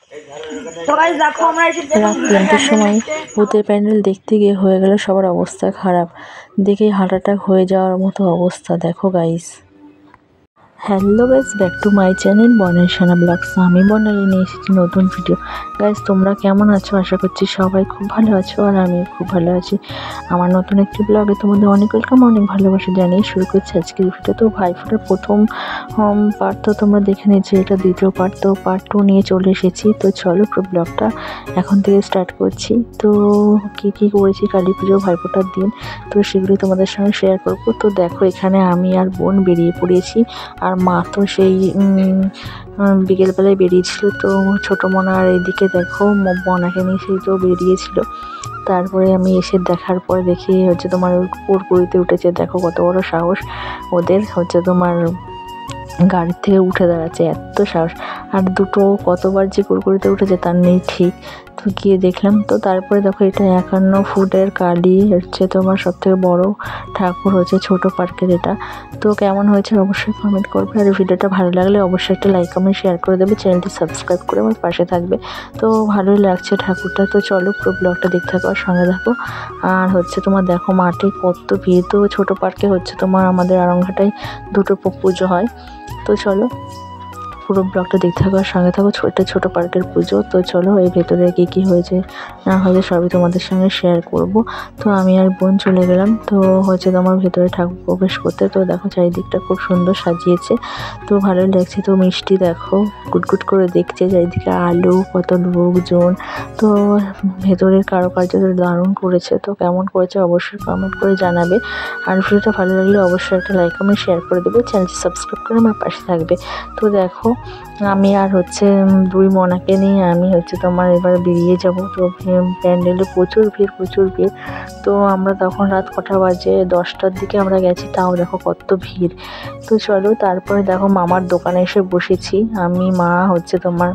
রাত 3টের সময় ভূতের প্যান্ডেল দেখতে গিয়ে হয়ে গেল সবার অবস্থা খারাপ, দেখেই হার্ট অ্যাটাক হয়ে যাওয়ার মতো অবস্থা। দেখো guys, hello guys, back to my channel Barnali blogs. আমি বর্ণালী নিয়ে এসেছি নতুন ভিডিও। গাইস, তোমরা কেমন আছো? আশা করছি সবাই খুব ভালো আছো, আর আমিও খুব ভালো আছি। আমার নতুন একটি ব্লগে তোমাদের অনেক ওয়েলকাম, অনেক ভালোবাসা জানিয়ে শুরু করছি আজকের ভিডিও। তো ভাইফোঁটার প্রথম পার্ট তো তোমরা দেখে নিয়েছি, এটা দ্বিতীয় পার্ট, তো পার্ট 2 নিয়ে চলে এসেছি। তো চলো ব্লগটা এখন থেকে স্টার্ট করছি। তো কী কী করেছি কালী পুজো ভাইফোঁটার দিন, তো সেগুলি তোমাদের সঙ্গে শেয়ার করবো। তো দেখো, এখানে আমি আর বোন বেরিয়ে পড়েছি, আর মা তো সেই বিকেলবেলায় বেরিয়েছিল। তো ছোটো মনা আর এদিকে দেখো মনাকে নিয়ে সেই তো বেরিয়েছিল। তারপরে আমি এসে দেখার পরে দেখি হচ্ছে তোমার পুরপুরিতে উঠেছে। দেখো কত বড় সাহস ওদের, হচ্ছে তোমার গাড়ির থেকে উঠে দাঁড়াচ্ছে, এত সাহস। আর দুটো কতবার যে কুরকুরিতে উঠেছে তার নেই ঠিক। তো গিয়ে দেখলাম। তো তারপরে দেখো, এটা 51 ফুটের কালী হচ্ছে তোমার সবথেকে বড় ঠাকুর হচ্ছে ছোট পার্কের এটা। তো কেমন হয়েছে অবশ্যই কমেন্ট করবে, আর ভিডিওটা ভালো লাগলে অবশ্যই একটা লাইক কমেন্ট শেয়ার করে দেবে, চ্যানেলটি সাবস্ক্রাইব করে আমার পাশে থাকবে। তো ভালোই লাগছে ঠাকুরটা। তো চলো পুরো ব্লগটা দেখতে থাকো আর সঙ্গে থাকো। আর হচ্ছে তোমার দেখো মাঠে কত ভিড়। তো ছোট পার্কে হচ্ছে তোমার আমাদের আরংঘাটায় দুটো পুজো হয়। তো চলো পুরো ব্লগটা দেখতে থাকো আর সঙ্গে থাকো। ছোট পার্কের পুজো। তো চলো এর ভেতরে কী হয়েছে না হয়েছে সবই তোমাদের সঙ্গে শেয়ার করব। তো আমি আর বোন চলে গেলাম। তো হচ্ছে তোমার ভেতরে ঠাকুর প্রবেশ করতে। তো দেখো চারিদিকটা খুব সুন্দর সাজিয়েছে, তো ভালোই লাগছে। তো মিষ্টি দেখো গুটগুট করে দেখছে, চারিদিকে আলো, কত লোকজন। তো ভেতরের কারুকার্য দারুণ করেছে। তো কেমন করেছে অবশ্যই কমেন্ট করে জানাবে, আর ভিডিওটা ভালো লাগলে অবশ্যই একটা লাইক কমেন্ট শেয়ার করে দেবে, চ্যানেলটি সাবস্ক্রাইব করে আমার পাশে থাকবে। তো দেখো আমি আর হচ্ছে দুই মনাকে নিয়ে আমি হচ্ছে তোমার এবার বেরিয়ে যাব। তো প্যান্ডেলে প্রচুর ভিড়। তো আমরা তখন রাত কটা বাজে, 10টার দিকে আমরা গেছি, তাও দেখো কত ভিড়। তো চলো তারপরে দেখো মামার দোকানে এসে বসেছি আমি, মা হচ্ছে তোমার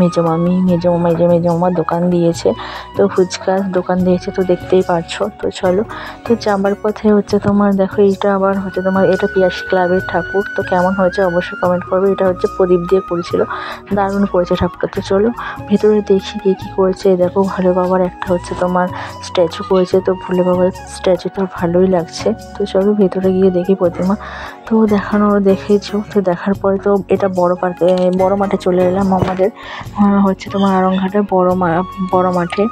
মেজো মামার দোকান দিয়েছে। তো ফুচকার দোকান দিয়েছে, তো দেখতেই পারছো। তো চলো, তো যাবার পথে হচ্ছে তোমার দেখো এইটা আবার হচ্ছে তোমার এটা পিয়াসী ক্লাবের ঠাকুর। তো কেমন হয়েছে অবশ্যই কমেন্ট করবে। এটা হচ্ছে প্রদীপ দিয়ে করেছিল, দারুণ করেছে ঠাকুরটা। তো চলো ভেতরে দেখি কী করেছে। দেখো ভোলে বাবার একটা হচ্ছে তোমার স্ট্যাচু করেছে। তো ভোলে বাবার স্ট্যাচুটা ভালোই লাগছে। তো চলো ভেতরে গিয়ে দেখি প্রতিমা। তো দেখেছো। তো দেখার পরে তো এটা বড় মাঠে চলে এলাম আমাদের হচ্ছে তোমার আরংঘাটের বড় মাঠে,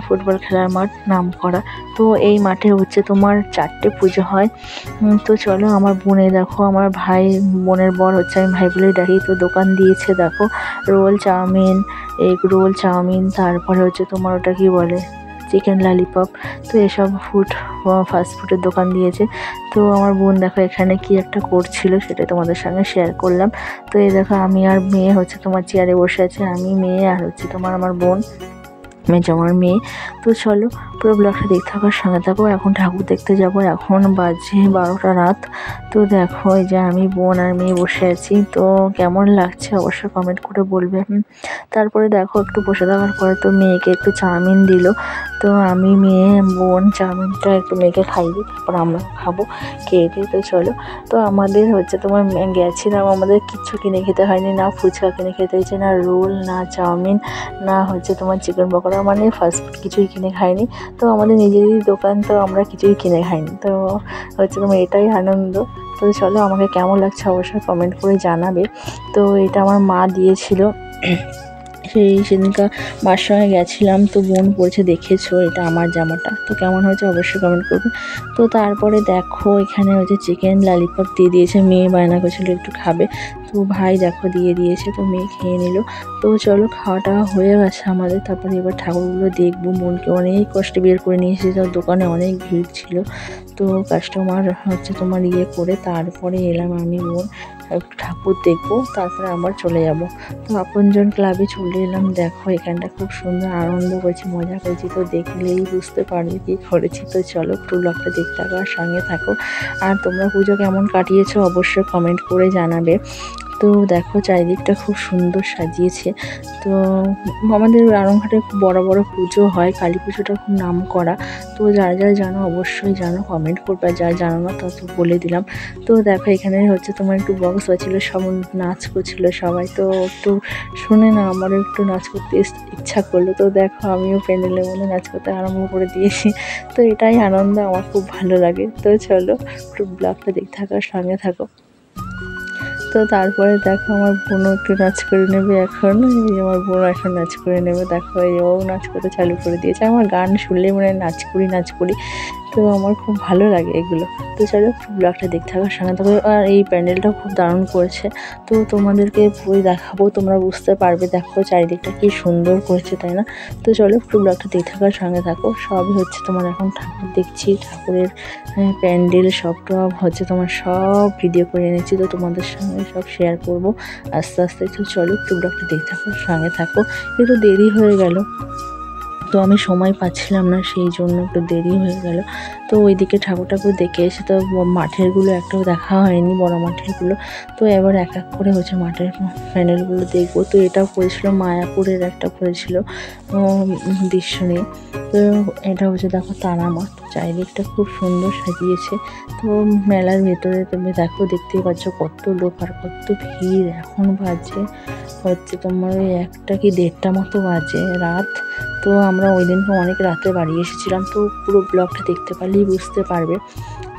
ফুটবল খেলার মাঠ নাম করা। তো এই মাঠে হচ্ছে তোমার 4টে পুজো হয়। তো চলো আমার বোনে দেখো, আমার বোনের বর হচ্ছে, আমি ভাই বলেই ডাকি। তো দোকান দিয়েছে দেখো roll, chow mein, egg roll, chow mein, তারপরে হচ্ছে তোমার ওটা কি বলে চিকেন ললিপপ। তো এসব ফাস্ট ফুডের দোকান দিয়েছে। তো আমার বোন দেখো এখানে কি একটা করছিল, সেটা তোমাদের সঙ্গে শেয়ার করলাম। তো এই দেখো আমি আর মেয়ে হচ্ছে তোমার চেয়ারে বসে আছে, আমি মেয়ে আর হচ্ছে তোমার আমার বোন আমার মেয়ে। তো চলো পুরো ব্লগটা দেখতে থাকার সঙ্গে থাকো। এখন ঠাকুর দেখতে যাব, এখন বাজে 12টা রাত। তো দেখো এই যে আমি বোন আর মেয়ে বসে আছি। তো কেমন লাগছে অবশ্যই কমেন্ট করে বলবে। তারপরে দেখো একটু বসে থাকার পরে তো মেয়েকে একটু চাউমিন দিল। তো আমি মেয়ে বোন চাউমিনটা একটু মেয়েকে খাইয়ে দিই, তারপর আমরা খাবো, খেয়ে দিই। তো চলো, তো আমাদের হচ্ছে তোমার গেছিলাম, আমাদের কিচ্ছু কিনে খেতে হয়নি, না ফুচকা কিনে খেতে হয়েছে, না রোল, না চাউমিন, না হচ্ছে তোমার চিকেন পকোড়া, মানে ফাস্টফুড কিছুই কিনে খাইনি। তো আমাদের নিজেরই দোকান, তো আমরা কিছুই কিনে খাইনি। তো হচ্ছে তোমার এটাই আনন্দ। তো চলো আমাকে কেমন লাগছে অবশ্যই কমেন্ট করে জানাবে। তো এটা আমার মা দিয়েছিল, সেদিনকার মার সঙ্গে গেছিলাম। তো বোন পড়ছে, দেখেছো এটা আমার জামাটা। তো কেমন হয়েছে অবশ্যই কমেন্ট করবে। তো তারপরে দেখো এখানে হচ্ছে চিকেন ললিপপ দিয়ে দিয়েছে, মেয়ে বায়না করছিল একটু খাবে। তো ভাই দেখো দিয়ে দিয়েছে, তো মেয়ে খেয়ে নিল। তো চলো খাওয়াটা হয়ে গেছে আমাদের। তারপরে এবার ঠাকুরগুলো দেখবো। বোনকে অনেক কষ্টে বের করে নিয়ে এসেছে, দোকানে অনেক ভিড় ছিল। তো কাস্টমার হচ্ছে তোমার করে তারপরে এলাম আমি বোন একটু ঠাকুর দেখবো, তারপরে আবার চলে যাব। তো আপনজন ক্লাবে চলে এলাম। দেখো এখানটা খুব সুন্দর আনন্দ করেছি, মজা করেছি। তো দেখলেই বুঝতে পারবে কী করেছি। তো চলো একটু ব্লগটা দেখতে থাকো আর সঙ্গে থাকো। আর তোমরা পুজো কেমন কাটিয়েছো অবশ্যই কমেন্ট করে জানাবে। তো দেখো চারিদিকটা খুব সুন্দর সাজিয়েছে। তো আমাদের আড়ংঘাটে খুব বড় বড় পুজো হয়, কালী পুজোটা খুব নাম করা। তো যারা যারা জানো অবশ্যই জানো, কমেন্ট করবে, যারা জানো না তা তো বলে দিলাম। তো দেখো এখানে হচ্ছে তোমার একটু বক্স বাজছিল, সব নাচ করছিল সবাই। তো একটু শুনে না আমারও একটু নাচ করতে ইচ্ছা করলো। তো দেখো আমিও প্যান্ডেলের মধ্যে নাচ করতে আরম্ভ করে দিয়েছি। তো এটাই আনন্দ, আমার খুব ভালো লাগে। তো চলো একটু ব্লগটা দেখতে থাকো, সঙ্গে থাকো। তো তারপরে দেখো আমার বোনও একটু নাচ করে নেবে এখন। এই আমার বোন এখন নাচ করে নেবে, দেখো এই ও নাচ করতে চালু করে দিয়েছে। আমার গান শুনলেই মনে হয় নাচ করি। তো আমার খুব ভালো লাগে এগুলো। তো চলো ব্লগটা দেখতে থাকো, সঙ্গে থাকো। আর এই প্যান্ডেলটাও খুব দারুণ করেছে। তো তোমাদেরকে বই দেখাবো, তোমরা বুঝতে পারবে। দেখো চারিদিকটা কি সুন্দর করেছে, তাই না? তো চলো একটু ব্লগটা দেখতে থাকো, সঙ্গে থাকো। সবই হচ্ছে তোমার এখন ঠাকুর দেখছি, ঠাকুরের প্যান্ডেল সবটা হচ্ছে তোমার সব ভিডিও করে এনেছি। তো তোমাদের সঙ্গে সব শেয়ার করবো আস্তে আস্তে। তো চলো একটু ব্লগটা দেখতে থাকো, সঙ্গে থাকো। একটু দেরি হয়ে গেল, তো আমি সময় পাচ্ছিলাম না, সেই জন্য একটু দেরি হয়ে গেল। তো ওইদিকে ঠাকুর দেখে এসে তো মাঠেরগুলো একটাও দেখা হয়নি, বড় মাঠেরগুলো। তো এবার এক এক করে হচ্ছে মাঠের প্যান্ডেলগুলো দেখবো। তো এটাও করেছিল মায়াপুরের, একটা করেছিল দৃশ্য নিয়ে। তো এটা হচ্ছে দেখো তারা মাঠ, চারিদিকটা খুব সুন্দর সাজিয়েছে। তো মেলার ভেতরে তুমি দেখো, দেখতেই পাচ্ছ কত লোক আর কত ভিড়। এখন বাজে হচ্ছে তোমার ওই 1টা কি 1:30 মতো বাজে রাত। তো আমরা ওই দিনকে অনেক রাতে বাড়ি এসেছিলাম। তো পুরো ব্লগটা দেখতে পারলেই বুঝতে পারবে।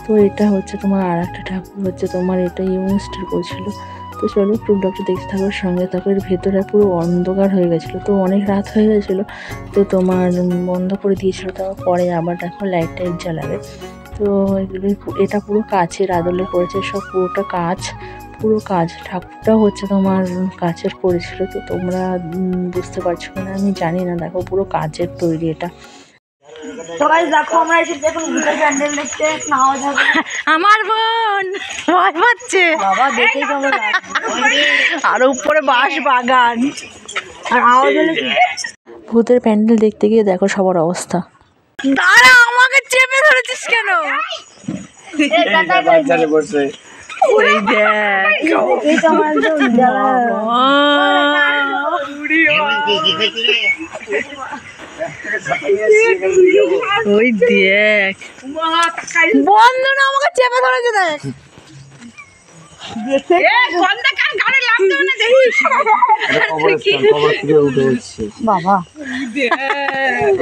তো এটা হচ্ছে তোমার আর একটা ঠাকুর হচ্ছে তোমার, এটা ইউনিস্টার করেছিল। তো চলো একটু ব্লগটা দেখতে থাকো, সঙ্গে থাকো। এর ভেতরে পুরো অন্ধকার হয়ে গেছিলো, তো অনেক রাত হয়ে গেছিলো। তো তোমার বন্ধ করে দিয়েছিলো, তারপর পরে আবার দেখো লাইট জ্বালাবে। তো এগুলো এটা পুরো কাচের আদলে করেছে, সব পুরোটা কাচ, পুরো কাজ। ঠাকুরটাও হচ্ছে তোমার কাচের করেছিল। তো তোমরা বুঝতে পারছো কিনা আমি জানি না, দেখো পুরো কাচের তৈরি এটা। তো গাইস দেখো আমরা এসে দেখুন ভূতের প্যান্ডেল দেখতে, নাও যাবে। আমার বোন ভয় পাচ্ছে বাবা, দেখেই কেমন আর উপরে বাঁশ বাগান আর আওয়াজ হলে কি? ভূতের প্যান্ডেল দেখতে গিয়ে দেখো সবার অবস্থা। দাঁড়া, আমাকে চেপে ধরেছিস কেন? ওই দেখ, ওই দেখ বন্ধু না আমাকে চেপে ধরেছে, দেখ। বাবা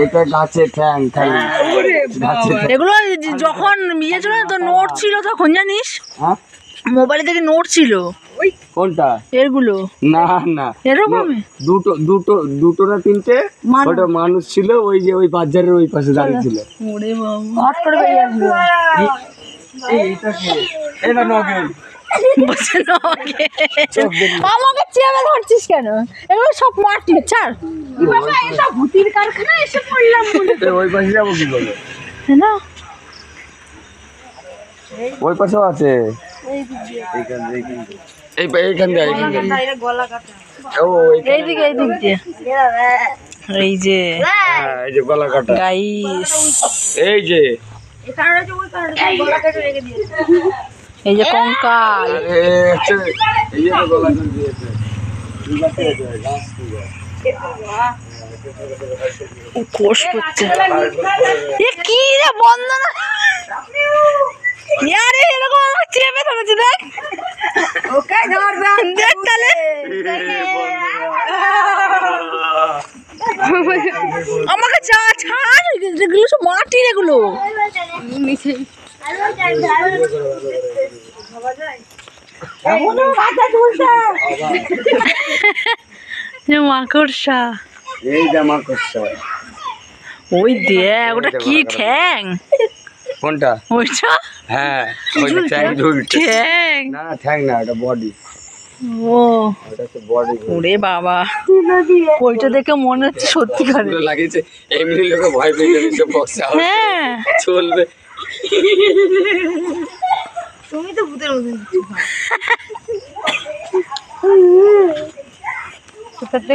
এটা গাছের ঠ্যাং ঠ্যাং। এগুলো যখন ইয়ে ছিল না, তো নোট ছিল তখন, জানিস হ্যাঁ মোবাইলে থেকে নোট ছিল। কোনটা? এগুলো না না, এরকম দুটো দুটো দুটো না তিনটে। ওটা মানুষ ছিল, ওই যে ওই বাজারের ওই পাশে দাঁড়িয়ে ছিল। ওরে বাবা, হট করে বেরিয়ে আসবে। এটা নগেন। আমাকে চেপে ধরছিস কেন? এগুলো সব মাটি, ছাড়। ভূতির কারখানা এসে পড়লাম ওই পাশে যাবো কি করে? না ওই পাশেও আছে। এইখান দিয়ে গলা কাটা। এইদিকে এইদিক দিয়ে, এই যে এই যে গলা কাটা গাইস, এই যে এখানে ওই কারণে গলা কেটে রেখে দিয়েছে। এই যে কঙ্কাল। এই যে গলা কাটা দিয়েছে। কোষ করছে। এ কি রে, বন্ধ না। ইয়ারে এরকম আমাকে চেপে ধরেছে, দেখ। ওকে ধর দেখ তাহলে, আমাকে ছাড়। এগুলো সব মাটির, এগুলো মাকড়সা। এই জামা করছে। ওই দেখ, ওটা কি ঠ্যাং? কোনটা? ওইটা? হ্যাঁ, ওইটা ঠ্যাং ঝুলছে। ঠ্যাং না ঠ্যাং না, এটা বডি। ও ওটা তো বডি। ওরে বাবা, ওইটা দেখে মনে হচ্ছে সত্যি করে লাগিয়েছে। এমনি লোকে ভয় পেয়ে যাবে, সব বক্সে হ্যাঁ চলবে। তুমি তো ভূতের মতন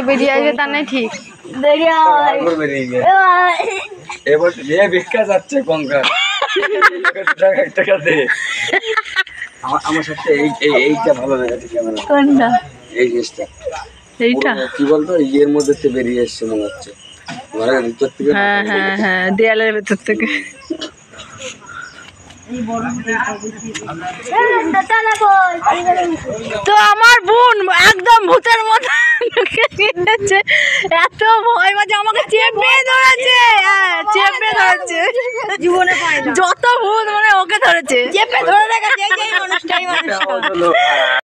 বেরিয়ে আসবে, তা নাই ঠিক। বেরিয়ে এবার ভিক্ষা যাচ্ছে কঙ্কাল। টাকা দে। আমার সাথে এইটা ভালো লেগেছে ক্যামেরা, কোনটা? এই জিনিসটা এইটা? কি বলতো, ইয়ের মধ্যে থেকে বেরিয়ে এসছে মনে হচ্ছে, ঘরের ভিতর থেকে। হ্যাঁ হ্যাঁ হ্যাঁ, দেয়ালের ভেতর থেকে। তো আমার বোন একদম ভূতের মতো ঢুকে গিয়েছে, এত ভয় পাচ্ছে, আমাকে চেপে ধরেছে, হ্যাঁ চেপে ধরেছে, জীবনে পাই না যত ভূত মানে ওকে ধরেছে, চেপে ধরে রেখেছে এই মানুষটাই মানুষ।